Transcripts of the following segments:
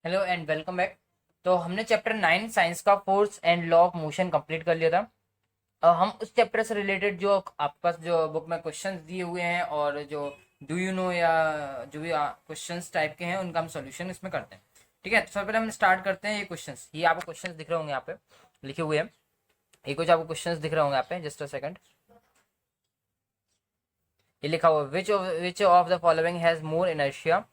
Hello and welcome back. तो हमने chapter 9 science का force and law of motion complete कर लिया था। हम उस चैप्टर से रिलेटेड जो आपके पास जो बुक में क्वेश्चंस दिए हुए हैं और जो डू यू नो या जो भी क्वेश्चंस टाइप के हैं उनका हम सॉल्यूशन इसमें करते हैं। ठीक है, तो सबसे पहले हम स्टार्ट करते हैं। ये क्वेश्चंस, ये आपको क्वेश्चंस दिख रहे होंगे यहाँ पे लिखे हुए हैं। ये कुछ आपको क्वेश्चंस दिख रहे होंगे यहाँ पे, जस्ट अ सेकंड। ये लिखा हुआ which of the following has more inertia,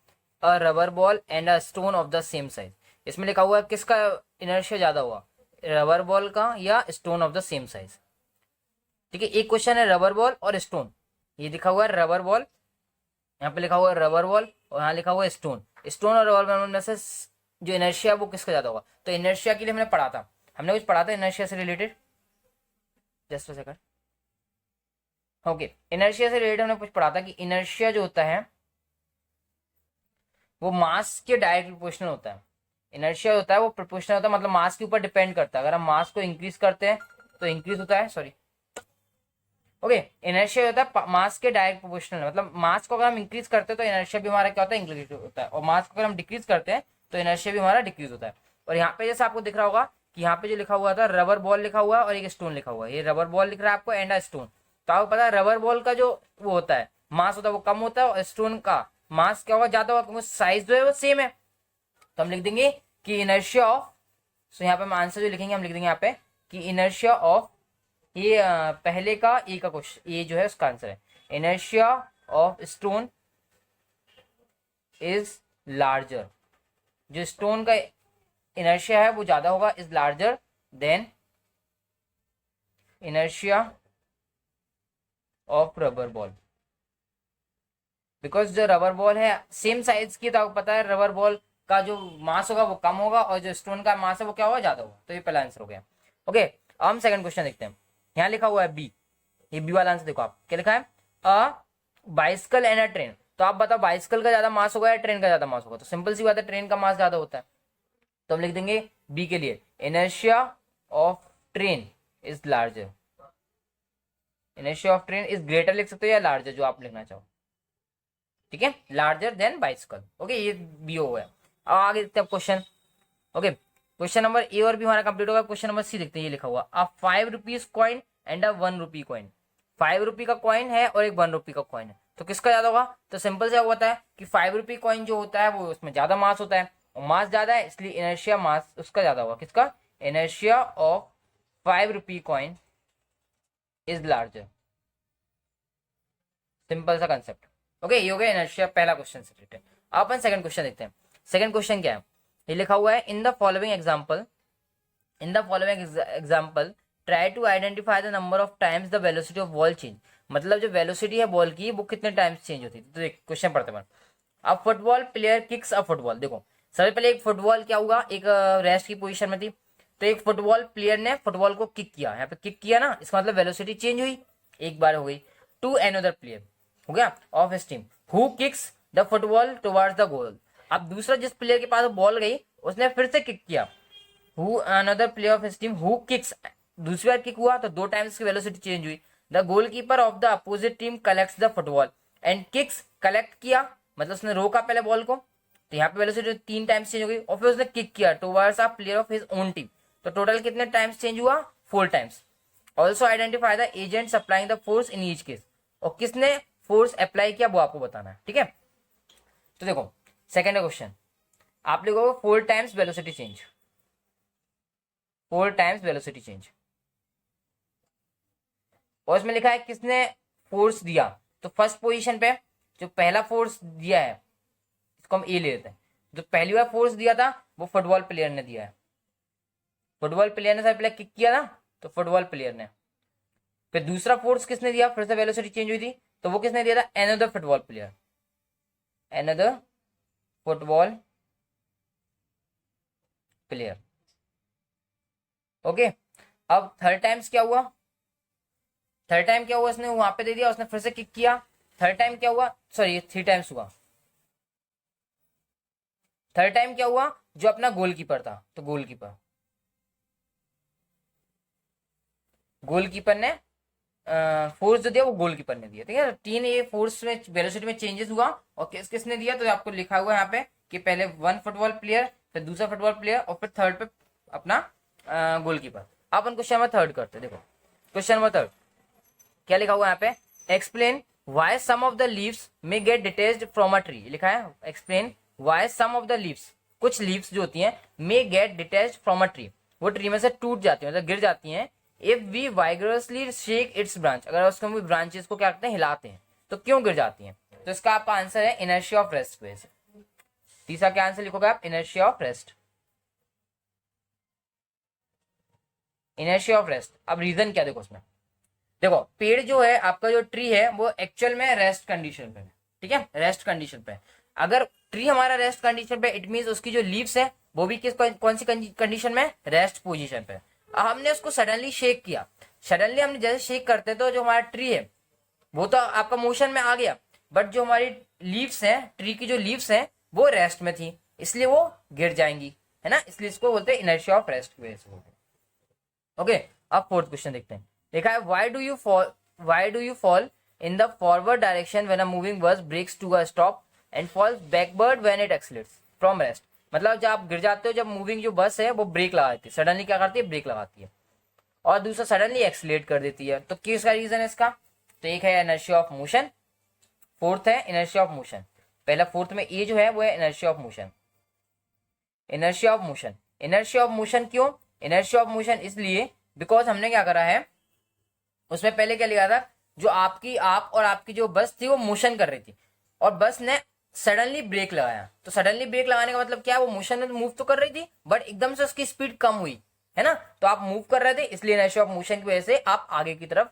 a rubber ball and a stone of the same size. इसमें लिखा हुआ है किसका इनर्शिया ज्यादा हुआ, रबर बॉल का या stone of the same size. ठीक है, एक क्वेश्चन है रबर बॉल और स्टोन। ये लिखा हुआ है रबर बॉल, यहाँ पे लिखा हुआ है रबर बॉल और यहाँ लिखा हुआ है स्टोन। स्टोन और रबर बॉल में से जो इनर्शिया वो किसका ज्यादा होगा। तो इनर्शिया के लिए हमने पढ़ा था, हमने कुछ पढ़ा था इनर्शिया से related, just a second. Okay, inertia से रिलेटेड हमने कुछ पढ़ा था कि इनर्शिया जो होता है वो मास के डायरेक्ट प्रोपोर्शनल होता है। इनर्शिया होता है वो प्रोपोर्शनल होता है, मतलब मास के ऊपर डिपेंड करता है। अगर हम मास को इंक्रीज करते हैं तो इंक्रीज होता है, सॉरी। ओके, इनर्शिया होता है मास के डायरेक्ट प्रोपोर्शनल, मतलब मास को अगर हम इंक्रीज करते हैं तो इनर्शिया भी हमारा क्या होता है, इंक्रीज होता है। और मास को अगर हम डिक्रीज करते हैं तो इनर्शिया भी हमारा डिक्रीज होता है। और यहाँ पे जैसे आपको दिख रहा होगा कि यहाँ पे जो लिखा हुआ था रबर बॉल लिखा हुआ है और एक स्टोन लिखा हुआ है। ये रबर बॉल लिख रहा है आपको एंड अ स्टोन। तो आपको पता है रबर बॉल का जो वो होता है मास होता है वो कम होता है और स्टोन का मास क्या होगा, ज्यादा होगा, क्योंकि साइज जो है वो सेम है। तो हम लिख देंगे कि इनर्शिया ऑफ, सो यहाँ पे हम आंसर जो लिखेंगे हम लिख देंगे यहाँ पे कि इनर्शिया ऑफ, ये पहले का ए का क्वेश्चन, ये जो है उसका आंसर है। Inertia of stone is larger, जो स्टोन का इनर्शिया है वो ज्यादा होगा, is larger than inertia of rubber ball. Because जो रबर बॉल है सेम साइज की, तो आपको पता है रबर बॉल का जो मास होगा वो कम होगा और जो स्टोन का मास है वो क्या होगा, ज्यादा होगा। तो ये पहला आंसर हो गया। ओके, अब हम सेकंड क्वेश्चन देखते हैं। यहाँ लिखा हुआ है बी, ये बी वाला आंसर देखो आप क्या लिखा है, a bicycle and a train. तो आप बताओ बाइसिकल का ज्यादा मास होगा या ट्रेन का ज्यादा मास होगा। तो सिंपल सी बात है, ट्रेन का मास ज्यादा होता है। तो हम लिख देंगे बी के लिए inertia of train is larger. Inertia of train is greater लिख सकते हो या लार्जर, जो आप लिखना चाहो। ठीक है, लार्जर देन बाइसिकल। ओके, ये बी हो गया। अब आगे देखते हैं question. Okay, question number A और बी हमारा कंप्लीट होगा। क्वेश्चन नंबर सी देखते हैं। ये लिखा हुआ अ 5 rupees coin and a 1 rupee coin. 5 रुपी का कॉइन है और एक 1 रुपी का कॉइन है, तो किसका ज्यादा होगा। तो सिंपल से होता है कि 5 रुपी कॉइन जो होता है वो उसमें ज्यादा मास होता है और मास ज्यादा है, इसलिए इनर्शिया मास उसका ज्यादा होगा। किसका, inertia of 5 rupee coin is larger. Simple सा कंसेप्ट। ओके, ये हो गया इनर्शिया पहला क्वेश्चन से रिलेटेड। अब अपन सेकंड क्वेश्चन देखते हैं। सेकंड क्वेश्चन क्या है, ये लिखा हुआ है in the following example, in the following example try to identify the number of times the velocity of ball change. मतलब जो वेलोसिटी है बॉल की वो कितने टाइम्स चेंज होती है। तो एक क्वेश्चन पढ़ते हैं। अब फुटबॉल प्लेयर किक्स अ फुटबॉल। देखो सबसे पहले एक फुटबॉल क्या हुआ, एक रेस्ट की पोजीशन में थी, तो एक फुटबॉल प्लेयर ने फुटबॉल को किक किया, यहाँ पे किक किया ना, इसका मतलब वेलोसिटी चेंज हुई, एक बार हो गई। टू अनदर प्लेयर हो गया of his team who kicks the football towards the goal. अब दूसरा जिस प्लेयर के पास बॉल गई उसने फिर से किक किया, who another player of his team who kicks, दूसरी बार किक हुआ तो 2 टाइम्स की वेलोसिटी चेंज हुई। The goalkeeper of the opposite team collects the football and kicks, collect किया मतलब उसने रोका पहले बॉल को, तो यहाँ पे वेलोसिटी 3 टाइम्स चेंज हो गई। और फिर उसने किक किया towards a player of his own team, तो टोटल कितने टाइम्स चेंज हुआ, 4 times. Also identify the agent supplying the force in each case, और किसने फोर्स अप्लाई किया वो आपको बताना है। ठीक है, तो देखो सेकेंड क्वेश्चन आप लिखोगे 4 times velocity change, 4 times velocity change, और इसमें लिखा है किसने फोर्स दिया। तो फर्स्ट पोजीशन पे जो पहला फोर्स दिया है इसको हम ए ले लेते हैं। जो पहली बार फोर्स दिया था वो फुटबॉल प्लेयर ने दिया है, फुटबॉल प्लेयर ने सबसे पहले किक किया ना, तो फुटबॉल प्लेयर ने। फिर दूसरा फोर्स किसने दिया, फिर से वेलोसिटी चेंज हुई थी, तो वो किसने दिया था, another football player, another football player. Okay, अब थर्ड टाइम्स क्या हुआ, थर्ड टाइम क्या हुआ, इसने वहां पे दे दिया, उसने फिर से किक किया। थर्ड टाइम क्या हुआ, सॉरी 3 टाइम्स हुआ। थर्ड टाइम क्या हुआ, जो अपना गोलकीपर था, तो गोलकीपर, गोलकीपर ने फोर्स जो दिया वो गोलकीपर ने दिया। ठीक है, 3 ये फोर्स में वेलोसिटी में चेंजेस हुआ और किसने दिया, तो आपको लिखा हुआ है यहाँ पे कि पहले 1 फुटबॉल प्लेयर फिर दूसरा फुटबॉल प्लेयर और फिर थर्ड पे अपना गोलकीपर। अपन क्वेश्चन नंबर थर्ड करते हैं। देखो क्वेश्चन नंबर थर्ड क्या लिखा हुआ है यहाँ पे, explain why some of the leaves में get detached from a tree. लिखा है explain why some of the leaves, कुछ लीव्स जो होती हैं may get detached from a tree, वो ट्री में से टूट जाती है मतलब गिर जाती हैं। If we vigorously shake its branch, अगर उसको हम ब्रांचेस को क्या करते हैं हिलाते हैं तो क्यों गिर जाती हैं। तो इसका आपका आंसर है इनर्शिया ऑफ रेस्ट की वजह से। तीसरा क्या आंसर लिखोगे आप, inertia of rest, inertia of rest. अब रीजन क्या देखो उसमें, देखो पेड़ जो है आपका जो ट्री है वो एक्चुअल में रेस्ट कंडीशन पे है, ठीक है, रेस्ट कंडीशन पे। अगर ट्री हमारा रेस्ट कंडीशन पे, इट मीन उसकी जो लीव्स है वो भी किस कौन सी कंडीशन में, रेस्ट पोजीशन पे। अब हमने उसको सडनली शेक किया, सडनली हमने जैसे शेक करते तो जो हमारा ट्री है वो तो आपका मोशन में आ गया, बट जो हमारी लीव्स है, ट्री की जो लीव्स है वो रेस्ट में थी, इसलिए वो गिर जाएंगी, है ना, इसलिए इसको बोलते हैं इनर्शिया ऑफ रेस्ट की वजह से बोलते हैं। ओके, अब फोर्थ क्वेश्चन देखते हैं। देखा है why do you fall in the forward direction when a moving bus brakes to a stop and falls backward when it accelerates from rest. मतलब जब आप गिर जाते हो, जब मूविंग जो बस है वो ब्रेक लगाती है, सडनली क्या करती है, ब्रेक लगाती है, और दूसरा सडनली एक्सीलरेट कर देती है। तो किसका रीजन है इसका, तो एक है इनर्शिया ऑफ मोशन, फोर्थ है इनर्शिया ऑफ मोशन। पहला फोर्थ में ए जो है वो है inertia of motion, inertia of motion. Inertia of motion क्यों, इनर्शिया ऑफ मोशन इसलिए बिकॉज हमने क्या करा है उसमें पहले क्या लिखा था, जो आप और आपकी जो बस थी वो मोशन कर रही थी और बस ने सडनली ब्रेक लगाया। तो सडनली ब्रेक लगाने का मतलब क्या है, वो मोशन में मूव तो कर रही थी बट एकदम से उसकी स्पीड कम हुई, है ना, तो आप मूव कर रहे थे, इसलिए इनर्शिया ऑफ मोशन की वजह से आप आगे की तरफ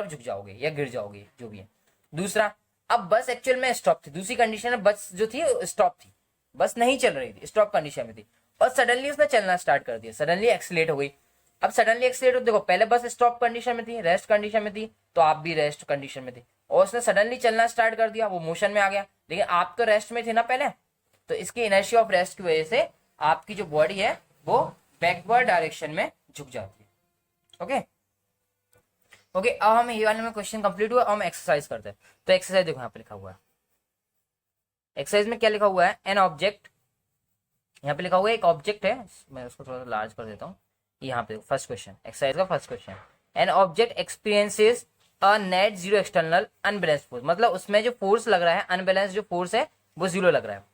झुक जाओगे या गिर जाओगे, जो भी है। दूसरा, अब बस एक्चुअल में स्टॉप थी, दूसरी कंडीशन में बस जो थी स्टॉप थी, बस नहीं चल रही थी, स्टॉप कंडीशन में थी, और सडनली उसने चलना स्टार्ट कर दिया, सडनली एक्सीलेट हो गई। अब सडनली एक्सीलेट हो, देखो पहले बस स्टॉप कंडीशन में थी, रेस्ट कंडीशन में थी, तो आप भी रेस्ट कंडीशन में थी, और उसने सडनली चलना स्टार्ट कर दिया, वो मोशन में आ गया, लेकिन आप तो रेस्ट में थे ना पहले, तो इसकी इनर्शिया ऑफ रेस्ट की वजह से आपकी जो बॉडी है वो बैकवर्ड डायरेक्शन में झुक जाती है। ओके ओके, अब हम ये वाले में क्वेश्चन कंप्लीट हुआ, हम एक्सरसाइज करते हैं। तो एक्सरसाइज देखो यहाँ पे लिखा हुआ है, एक्सरसाइज में क्या लिखा हुआ है, एन ऑब्जेक्ट, यहाँ पे लिखा हुआ है एक ऑब्जेक्ट है, मैं उसको थोड़ा सा लार्ज कर देता हूँ। यहाँ पे फर्स्ट क्वेश्चन, एक्सरसाइज का first question, an object experiences a net zero external unbalance force, मतलब उसमें जो फोर्स लग रहा है, अनबैलेंस जो फोर्स है वो जीरो लग रहा है,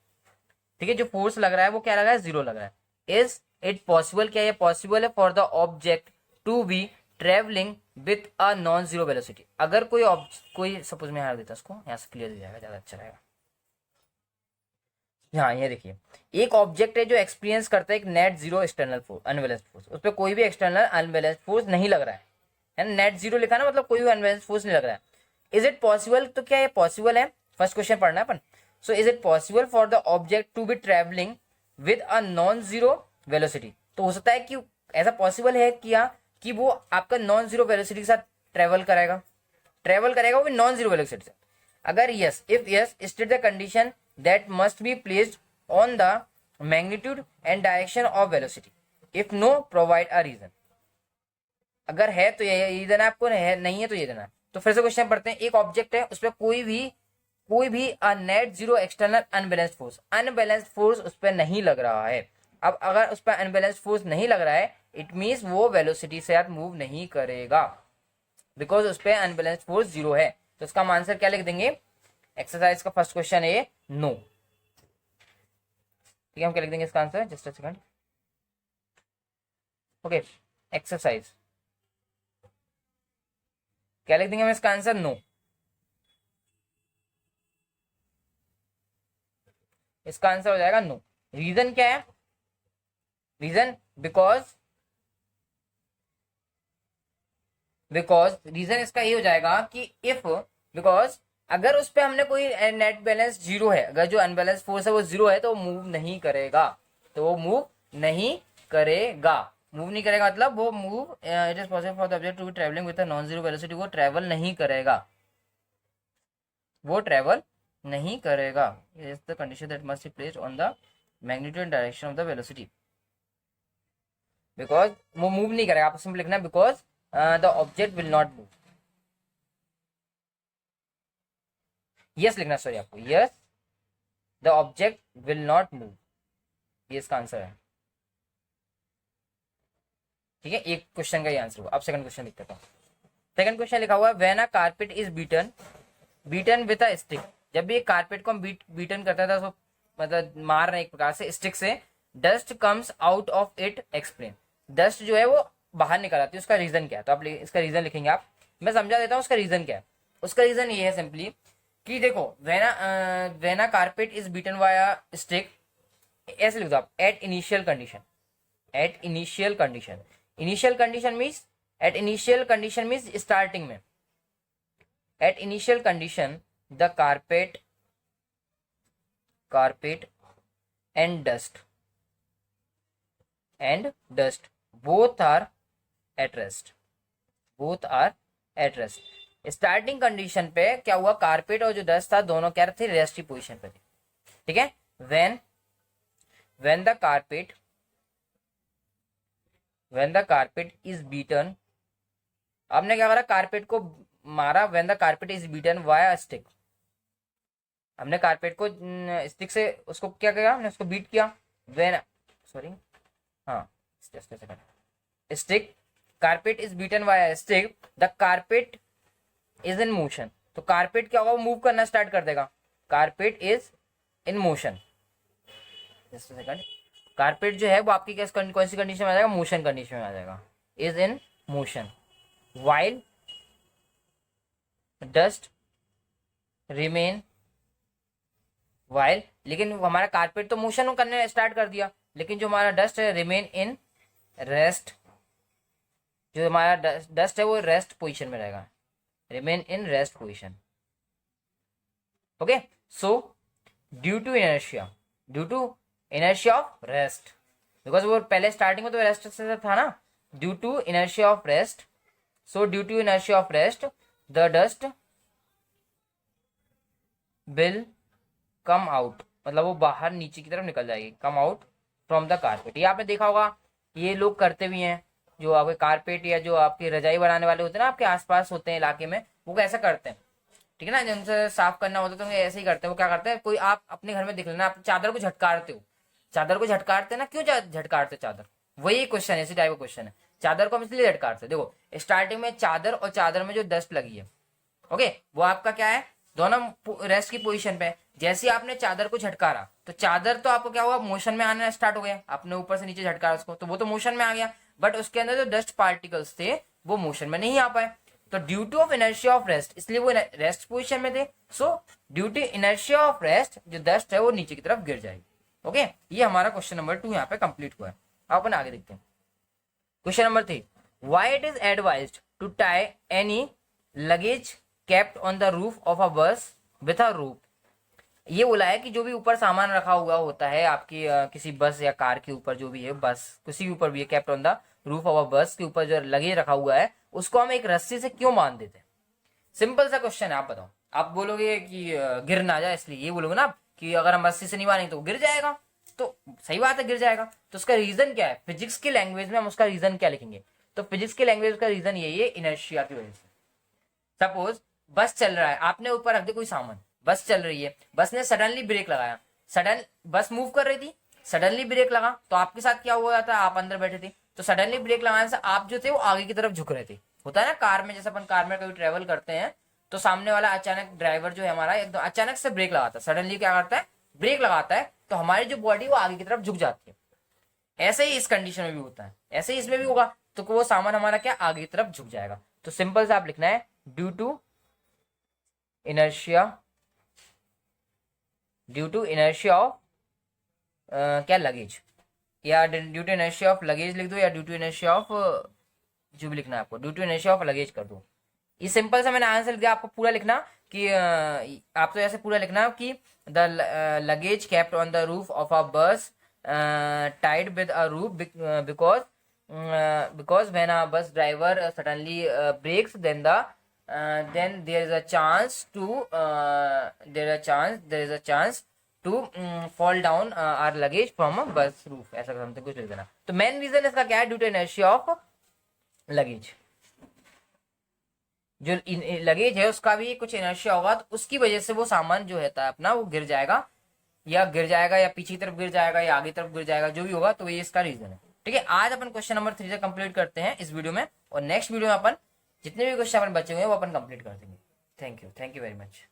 ठीक है, जो फोर्स लग रहा है वो क्या लग रहा है, जीरो लग रहा है। इज इट पॉसिबल, क्या ये पॉसिबल है for the object to be travelling with a non zero velocity. अगर कोई सपोज मैं यहाँ देता हूँ उसको, यहाँ से क्लियर हो जाएगा, ज्यादा अच्छा रहेगा। हाँ ये देखिए, एक ऑब्जेक्ट है जो एक्सपीरियंस करता है एक net zero external force, unbalance force, उस पर कोई भी एक्सटर्नल अनबैलेंस फोर्स नहीं लग रहा है, नेट जीरो लिखा ना, मतलब कोई भी अनबैलेंस फोर्स नहीं लग रहा है। इज इट पॉसिबल, तो क्या ये पॉसिबल है, फर्स्ट क्वेश्चन पढ़ना है अपन। So is it possible for the object to be travelling with a non zero velocity, तो हो सकता है कि ऐसा पॉसिबल है क्या कि वो आपका नॉन जीरो वेलोसिटी के साथ ट्रेवल करेगा वो भी नॉन जीरो वेलोसिटी से। अगर yes, if yes, state the condition that must be placed on the magnitude and direction of velocity. If no, provide a reason. अगर है तो ये रीजन है आपको, है नहीं है तो ये देना है। तो फिर से क्वेश्चन पढ़ते हैं, एक ऑब्जेक्ट है उस पर कोई भी net zero external unbalanced force उस पर नहीं लग रहा है। अब अगर उस पर अनबैलेंस्ड फोर्स नहीं लग रहा है, इट मीन्स वो वेलोसिटी से आप मूव नहीं करेगा, बिकॉज उस पर अनबैलेंस्ड फोर्स जीरो है। तो इसका आंसर क्या लिख देंगे, एक्सरसाइज का फर्स्ट क्वेश्चन है नो, ठीक है, हम क्या लिख देंगे इसका answer, just a second. Okay, exercise क्या लिख देंगे हम इसका आंसर, नो। इसका आंसर हो जाएगा नो। रीजन क्या है, रीजन बिकॉज रीजन इसका ये हो जाएगा कि इफ, बिकॉज अगर उस पर हमने कोई नेट बैलेंस जीरो है, अगर जो अनबैलेंस फोर्स है वो जीरो है, तो वो मूव नहीं करेगा, मूव नहीं करेगा मतलब वो move, it is possible for the object to be travelling with a non zero velocity, वो ट्रैवल नहीं करेगा, is the condition that must be placed on the magnitude and direction of the velocity, because वो move नहीं करेगा, आप simple लिखना because the object will not move. Yes लिखना, sorry आपको, yes the object will not move, ये इसका answer है। ठीक है, एक क्वेश्चन का ये आंसर हुआ। अब सेकंड क्वेश्चन लिखते हैं। सेकंड क्वेश्चन लिखा हुआ है when a carpet is beaten with a stick. जब भी एक कारपेट को हम बीटन करता था, तो मतलब मार रहे हैं एक प्रकार से स्टिक से, dust comes out of it, explain. Dust जो है वो बाहर निकल आती है, उसका रीजन क्या है? तो आप इसका रीजन लिखेंगे आप। मैं समझा देता हूँ उसका रीजन क्या है। उसका रीजन ये है सिंपली कि देखो, when a carpet is beaten via stick, ऐसे लिख दो आप, at initial condition. At initial condition, initial condition means, at initial condition means starting में। At initial condition the carpet and dust both are at rest, both are at rest। Starting condition पे क्या हुआ, carpet और जो dust था दोनों क्या थे, रेस्ट की पोजीशन पे थे। ठीक है, when the carpet is beaten, आपने क्या करा, कारपेट को मारा, when the carpet is beaten via stick, हमने कारपेट को स्टिक से उसको क्या किया, हमने उसको बीट किया। when, सॉरी, हाँ, just a second, stick, carpet is beaten by stick, the carpet is in motion. तो कारपेट क्या होगा, मूव करना स्टार्ट कर देगा। Carpet is in motion, just a second, carpet जो है वो आपकी कौन सी कंडीशन में आ जाएगा, मोशन कंडीशन में आ जाएगा, is in motion. While dust remain, while, लेकिन हमारा कारपेट तो मोशन करने स्टार्ट कर दिया, लेकिन जो हमारा डस्ट है रिमेन इन रेस्ट, जो हमारा डस्ट है वो रेस्ट पोजीशन में रहेगा, remain in rest position. Okay, so due to inertia of rest, because वो पहले स्टार्टिंग में तो रेस्ट से था ना, due to inertia of rest, so due to inertia of rest the dust will come out, मतलब वो बाहर नीचे की तरफ निकल जाएगी, come out from the carpet. ये आपने देखा होगा, ये लोग करते भी हैं, जो आपके कारपेट या जो आपकी रजाई बनाने वाले होते हैं ना, आपके आसपास होते हैं इलाके में, वो कैसा करते हैं, ठीक है ना, जिनसे साफ करना होता है तो ऐसे ही करते हैं। वो क्या करते हैं, कोई आप अपने घर में देख लेना, आप चादर को झटकारते हो, चादर को झटकारते हैं ना, क्यों झटकारते चादर, वही क्वेश्चन है, इसी टाइप का क्वेश्चन है। चादर को हम इसलिए झटकारते, देखो स्टार्टिंग में चादर और चादर में जो डस्ट लगी है, ओके, वो आपका क्या है, दोनों रेस्ट की पोजीशन पे। जैसे आपने चादर को झटकारा, तो चादर तो आपको क्या हुआ, मोशन में आना स्टार्ट हो गया, आपने ऊपर से नीचे झटकारा उसको, तो वो तो मोशन में आ गया, बट उसके अंदर जो डस्ट पार्टिकल्स थे वो मोशन में नहीं आ पाए। तो due to of inertia of rest, इसलिए वो रेस्ट पोजीशन में थे। So due to inertia of rest, जो डस्ट है वो नीचे की तरफ गिर जाएगी। ओके, ये हमारा क्वेश्चन नंबर 2 यहाँ पे कंप्लीट हुआ है। अपन आगे देखते हैं question number 3। Why it is advised to tie any luggage kept on the roof of a bus with अ रोप। ये बोला है कि जो भी ऊपर सामान रखा हुआ होता है आपकी किसी बस या कार के ऊपर, जो भी है बस किसी के ऊपर भी है, kept on the roof of a बस के ऊपर जो लगेज रखा हुआ है, उसको हम एक रस्सी से क्यों बांध देते हैं? सिंपल सा क्वेश्चन है, आप बताओ। आप बोलोगे कि गिर ना जाए, इसलिए ये बोलोगे ना आप कि अगर हम रस्सी से नहीं बांधेंगे तो गिर जाएगा, तो सही बात है, गिर जाएगा। तो उसका रीजन क्या है, फिजिक्स की लैंग्वेज में हम उसका रीजन क्या लिखेंगे? तो फिजिक्स की लैंग्वेज का रीजन यही है, इनर्शिया की वजह से। सपोज बस चल रहा है, आपने ऊपर रख दिया कोई सामान, बस चल रही है, बस ने सडनली ब्रेक लगाया, सडन बस मूव कर रही थी, सडनली ब्रेक लगा, तो आपके साथ क्या हुआ था, आप अंदर बैठे थे, तो सडनली ब्रेक लगाने से आप जो थे वो आगे की तरफ झुक रहे थे। होता है ना कार में, जैसे अपन कार में कभी ट्रेवल करते हैं तो सामने वाला अचानक ड्राइवर जो है हमारा एकदम अचानक से ब्रेक लगाता है, सडनली क्या करता है, ब्रेक लगाता है, तो हमारी जो बॉडी वो आगे की तरफ झुक जाती है। ऐसे ही इस कंडीशन में भी होता है, ऐसे ही इसमें भी होगा, तो वो सामान हमारा क्या आगे की तरफ झुक जाएगा। तो सिंपल से आप लिखना है ड्यू टू इनर्शिया ऑफ क्या लगेज, या due to inertia of luggage लिख दो, या ड्यू टू इनर्शिया ऑफ जो भी लिखना है आपको, due to inertia of luggage कर दो। ये सिंपल सा मैंने आंसर दिया, आपको पूरा लिखना कि आप तो ऐसे पूरा लिखना कि the luggage kept on the roof of a bus tied with a roof because when a bus driver suddenly brakes, then there is a chance to fall down our luggage from a bus roof, ऐसा something कुछ लिख देना। तो main reason इसका क्या है, due to inertia of luggage. जो luggage है उसका भी कुछ इनर्शिया होगा, तो उसकी वजह से वो सामान जो है अपना वो गिर जाएगा या गिर जाएगा या पीछे की तरफ गिर जाएगा या आगे तरफ गिर जाएगा, जो भी होगा तो ये इसका रीजन है। ठीक है, आज अपन क्वेश्चन नंबर 3 से कंप्लीट करते हैं इस वीडियो में, और नेक्स्ट वीडियो में अपन जितने भी क्वेश्चन अपन बचे हुए हैं वो अपन कंप्लीट कर देंगे। Thank you very much.